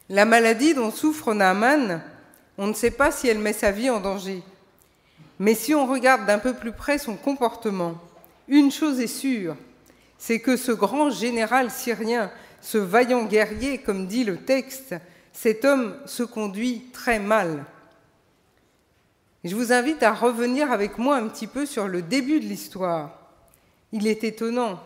La maladie dont souffre Naaman, on ne sait pas si elle met sa vie en danger. Mais si on regarde d'un peu plus près son comportement, une chose est sûre, c'est que ce grand général syrien, ce vaillant guerrier, comme dit le texte, cet homme se conduit très mal. Je vous invite à revenir avec moi un petit peu sur le début de l'histoire. Il est étonnant.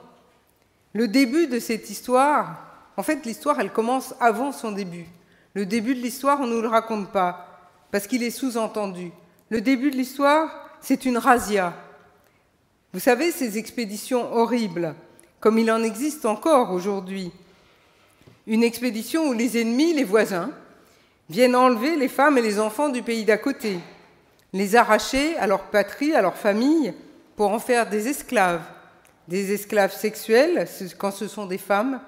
Le début de cette histoire, en fait, l'histoire, elle commence avant son début. Le début de l'histoire, on ne nous le raconte pas, parce qu'il est sous-entendu. Le début de l'histoire, c'est une razzia. Vous savez, ces expéditions horribles, comme il en existe encore aujourd'hui. Une expédition où les ennemis, les voisins, viennent enlever les femmes et les enfants du pays d'à côté, les arracher à leur patrie, à leur famille, pour en faire des esclaves sexuels quand ce sont des femmes,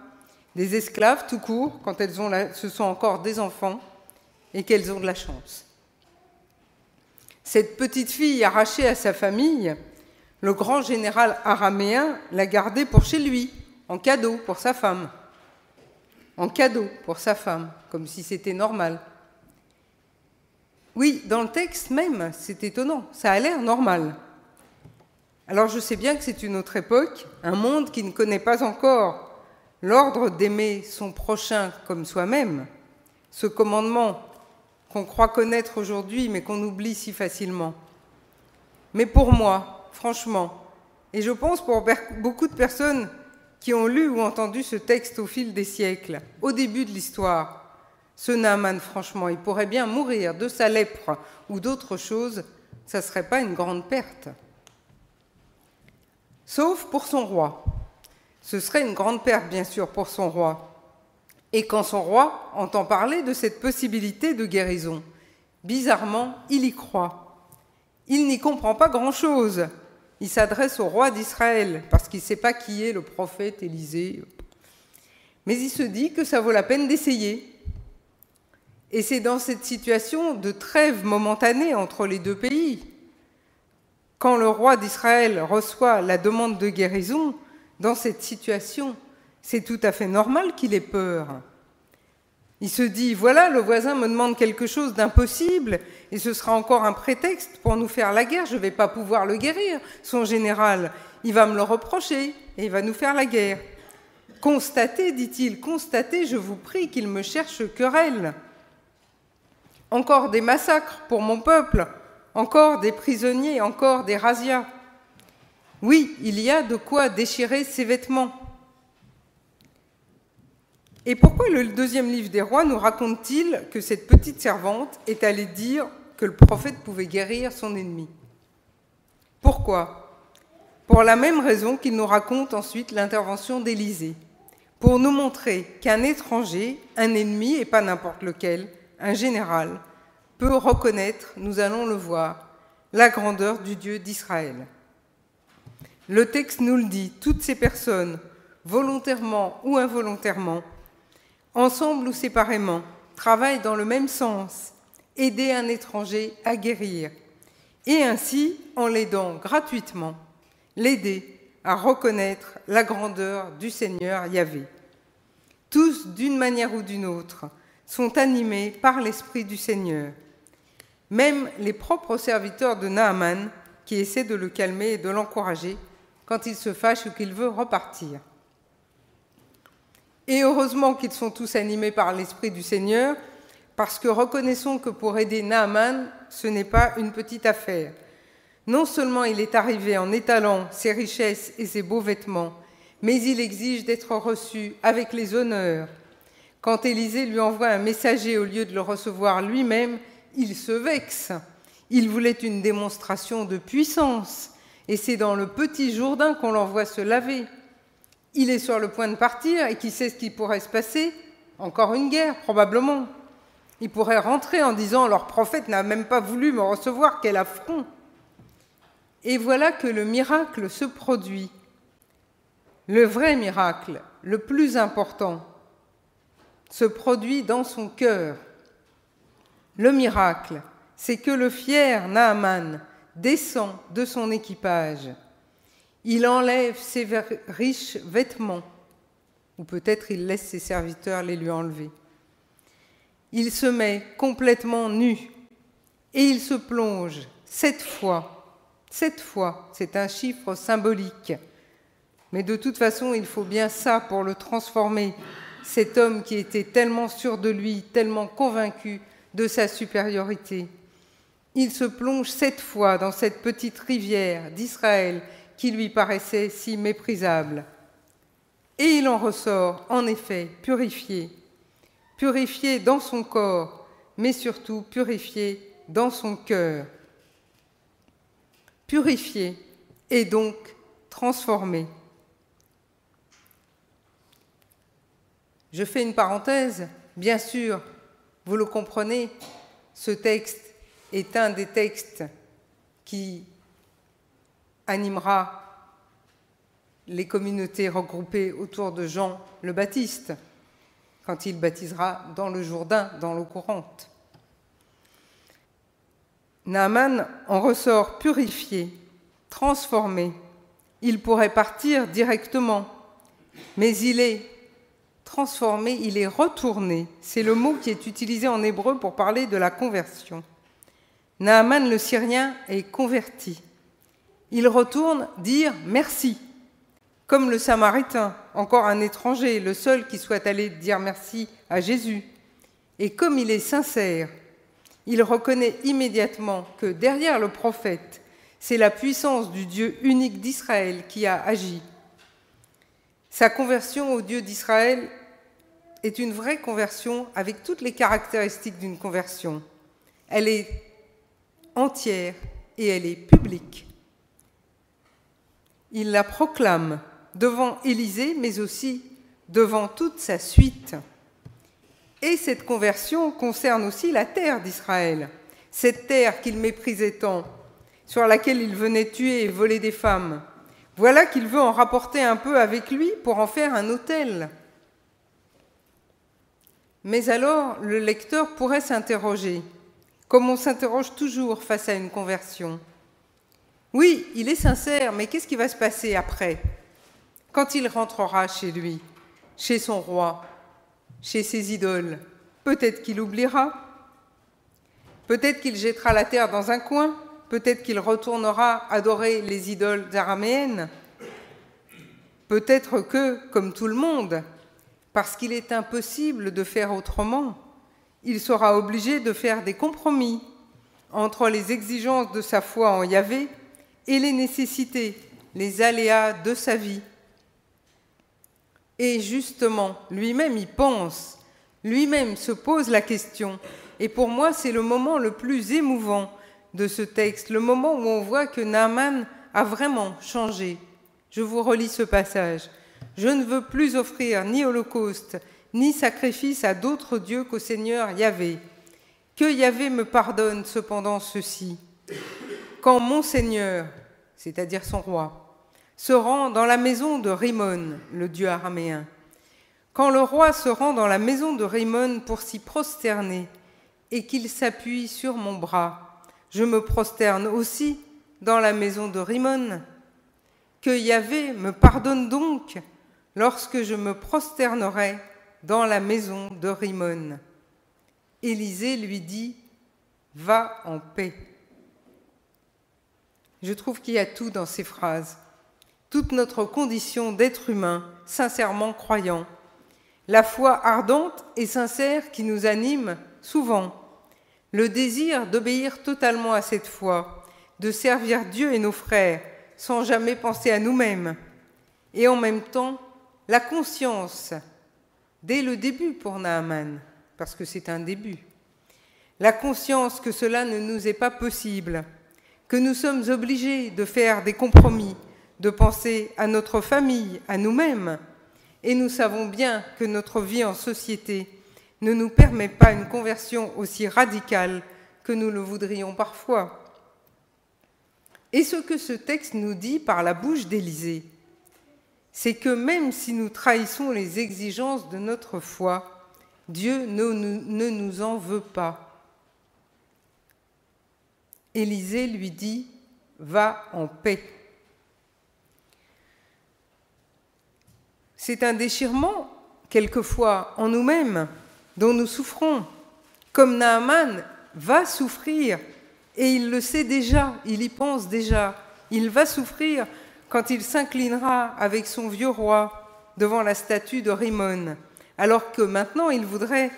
des esclaves tout court quand ce sont encore des enfants et qu'elles ont de la chance. Cette petite fille arrachée à sa famille, le grand général araméen l'a gardée pour chez lui, en cadeau pour sa femme. En cadeau pour sa femme, comme si c'était normal. Oui, dans le texte même, c'est étonnant, ça a l'air normal. Alors je sais bien que c'est une autre époque, un monde qui ne connaît pas encore l'ordre d'aimer son prochain comme soi-même, ce commandement qu'on croit connaître aujourd'hui mais qu'on oublie si facilement. Mais pour moi, franchement, et je pense pour beaucoup de personnes qui ont lu ou entendu ce texte au fil des siècles, au début de l'histoire, ce Naaman, franchement, il pourrait bien mourir de sa lèpre ou d'autre chose, ça ne serait pas une grande perte. Sauf pour son roi. Ce serait une grande perte, bien sûr, pour son roi. Et quand son roi entend parler de cette possibilité de guérison, bizarrement, il y croit. Il n'y comprend pas grand-chose. Il s'adresse au roi d'Israël, parce qu'il ne sait pas qui est le prophète Élisée. Mais il se dit que ça vaut la peine d'essayer. Et c'est dans cette situation de trêve momentanée entre les deux pays, quand le roi d'Israël reçoit la demande de guérison, dans cette situation, c'est tout à fait normal qu'il ait peur. Il se dit, voilà, le voisin me demande quelque chose d'impossible, et ce sera encore un prétexte pour nous faire la guerre, je ne vais pas pouvoir le guérir, son général. Il va me le reprocher, et il va nous faire la guerre. Constatez, dit-il, constatez, je vous prie, qu'il me cherche querelle. Encore des massacres pour mon peuple, encore des prisonniers, encore des razzias. Oui, il y a de quoi déchirer ses vêtements. Et pourquoi le deuxième livre des rois nous raconte-t-il que cette petite servante est allée dire que le prophète pouvait guérir son ennemi? Pourquoi? Pour la même raison qu'il nous raconte ensuite l'intervention d'Élisée, pour nous montrer qu'un étranger, un ennemi, et pas n'importe lequel, un général, peut reconnaître, nous allons le voir, la grandeur du Dieu d'Israël. Le texte nous le dit, toutes ces personnes, volontairement ou involontairement, ensemble ou séparément, travaillent dans le même sens, aider un étranger à guérir, et ainsi, en l'aidant gratuitement, l'aider à reconnaître la grandeur du Seigneur Yahvé. Tous, d'une manière ou d'une autre, sont animés par l'Esprit du Seigneur. Même les propres serviteurs de Naaman, qui essaient de le calmer et de l'encourager quand il se fâche ou qu'il veut repartir. Et heureusement qu'ils sont tous animés par l'Esprit du Seigneur, parce que reconnaissons que pour aider Naaman, ce n'est pas une petite affaire. Non seulement il est arrivé en étalant ses richesses et ses beaux vêtements, mais il exige d'être reçu avec les honneurs. Quand Élisée lui envoie un messager au lieu de le recevoir lui-même, il se vexe. Il voulait une démonstration de puissance, et c'est dans le petit Jourdain qu'on l'envoie se laver. Il est sur le point de partir, et qui sait ce qui pourrait se passer? Encore une guerre, probablement. Il pourrait rentrer en disant « Leur prophète n'a même pas voulu me recevoir, quel affront !» Et voilà que le miracle se produit. Le vrai miracle, le plus important, se produit dans son cœur. Le miracle, c'est que le fier Naaman descend de son équipage. Il enlève ses riches vêtements, ou peut-être il laisse ses serviteurs les lui enlever. il se met complètement nu et il se plonge 7 fois. 7 fois, c'est un chiffre symbolique. Mais de toute façon, il faut bien ça pour le transformer. Cet homme qui était tellement sûr de lui, tellement convaincu de sa supériorité. Il se plonge 7 fois dans cette petite rivière d'Israël qui lui paraissait si méprisable. Et il en ressort, en effet, purifié. Purifié dans son corps, mais surtout purifié dans son cœur. Purifié et donc transformé. Je fais une parenthèse, bien sûr, vous le comprenez, ce texte est un des textes qui animera les communautés regroupées autour de Jean le Baptiste, quand il baptisera dans le Jourdain, dans l'eau courante. Naaman en ressort purifié, transformé. Il pourrait partir directement, mais il est transformé, il est retourné. C'est le mot qui est utilisé en hébreu pour parler de la conversion. Naaman le Syrien est converti. Il retourne dire merci, comme le Samaritain, encore un étranger, le seul qui soit allé dire merci à Jésus. Et comme il est sincère, il reconnaît immédiatement que derrière le prophète, c'est la puissance du Dieu unique d'Israël qui a agi. Sa conversion au Dieu d'Israël est une vraie conversion avec toutes les caractéristiques d'une conversion. Elle est entière et elle est publique. Il la proclame devant Élisée, mais aussi devant toute sa suite. Et cette conversion concerne aussi la terre d'Israël, cette terre qu'il méprisait tant, sur laquelle il venait tuer et voler des femmes. Voilà qu'il veut en rapporter un peu avec lui pour en faire un autel. Mais alors, le lecteur pourrait s'interroger, comme on s'interroge toujours face à une conversion. Oui, il est sincère, mais qu'est-ce qui va se passer après, quand il rentrera chez lui, chez son roi, chez ses idoles? Peut-être qu'il oubliera, peut-être qu'il jettera la terre dans un coin, peut-être qu'il retournera adorer les idoles araméennes. Peut-être que, comme tout le monde, parce qu'il est impossible de faire autrement, il sera obligé de faire des compromis entre les exigences de sa foi en Yahvé et les nécessités, les aléas de sa vie. Et justement, lui-même y pense, lui-même se pose la question. Et pour moi, c'est le moment le plus émouvant de ce texte, le moment où on voit que Naaman a vraiment changé. Je vous relis ce passage. « Je ne veux plus offrir ni holocauste, ni sacrifice à d'autres dieux qu'au Seigneur Yahvé. Que Yahvé me pardonne cependant ceci. Quand mon Seigneur, c'est-à-dire son roi, se rend dans la maison de Rimon, le dieu araméen, quand le roi se rend dans la maison de Rimon pour s'y prosterner et qu'il s'appuie sur mon bras, je me prosterne aussi dans la maison de Rimon. Que Yahvé me pardonne donc lorsque je me prosternerai dans la maison de Rimon. » Élisée lui dit « Va en paix ». Je trouve qu'il y a tout dans ces phrases. Toute notre condition d'être humain, sincèrement croyant. La foi ardente et sincère qui nous anime souvent. Le désir d'obéir totalement à cette foi, de servir Dieu et nos frères sans jamais penser à nous-mêmes. Et en même temps, la conscience, dès le début pour Naaman, parce que c'est un début, la conscience que cela ne nous est pas possible, que nous sommes obligés de faire des compromis, de penser à notre famille, à nous-mêmes, et nous savons bien que notre vie en société ne nous permet pas une conversion aussi radicale que nous le voudrions parfois. Et ce que ce texte nous dit par la bouche d'Élisée, c'est que même si nous trahissons les exigences de notre foi, Dieu ne nous en veut pas. Élisée lui dit « Va en paix ». C'est un déchirement, quelquefois, en nous-mêmes, dont nous souffrons. comme Naaman, va souffrir, et il le sait déjà, il y pense déjà. Il va souffrir quand il s'inclinera avec son vieux roi devant la statue de Rimon, alors que maintenant il voudrait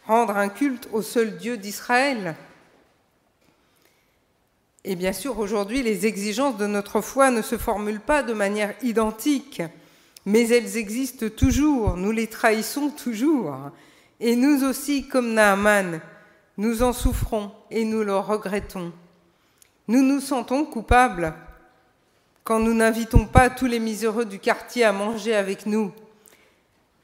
rendre un culte au seul Dieu d'Israël. Et bien sûr, aujourd'hui, les exigences de notre foi ne se formulent pas de manière identique, mais elles existent toujours, nous les trahissons toujours. Et nous aussi, comme Naaman, nous en souffrons et nous le regrettons. Nous nous sentons coupables quand nous n'invitons pas tous les miséreux du quartier à manger avec nous.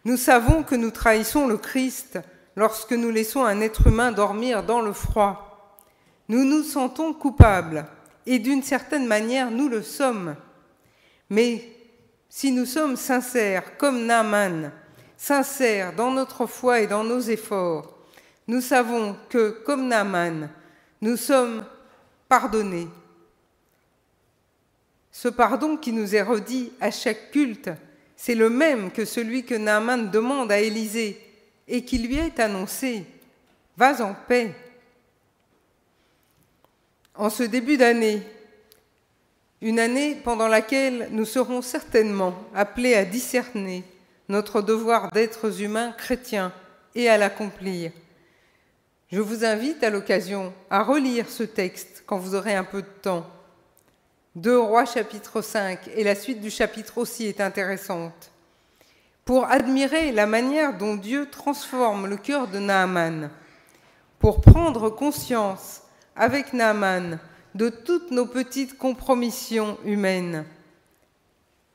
Nous savons que nous trahissons le Christ lorsque nous laissons un être humain dormir dans le froid. Nous nous sentons coupables, et d'une certaine manière, nous le sommes. Mais si nous sommes sincères, comme Naaman, sincères dans notre foi et dans nos efforts, nous savons que, comme Naaman, nous sommes pardonnés. Ce pardon qui nous est redit à chaque culte, c'est le même que celui que Naaman demande à Élisée et qui lui est annoncé. « Vas en paix ». En ce début d'année, une année pendant laquelle nous serons certainement appelés à discerner notre devoir d'êtres humains chrétiens et à l'accomplir, je vous invite à l'occasion à relire ce texte quand vous aurez un peu de temps. 2 Rois chapitre 5, et la suite du chapitre aussi est intéressante, pour admirer la manière dont Dieu transforme le cœur de Naaman, pour prendre conscience avec Naaman de toutes nos petites compromissions humaines,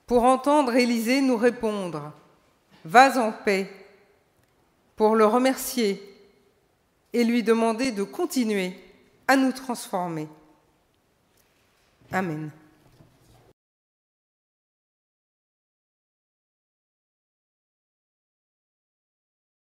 pour entendre Élisée nous répondre « Vas en paix », pour le remercier et lui demander de continuer à nous transformer. Amen.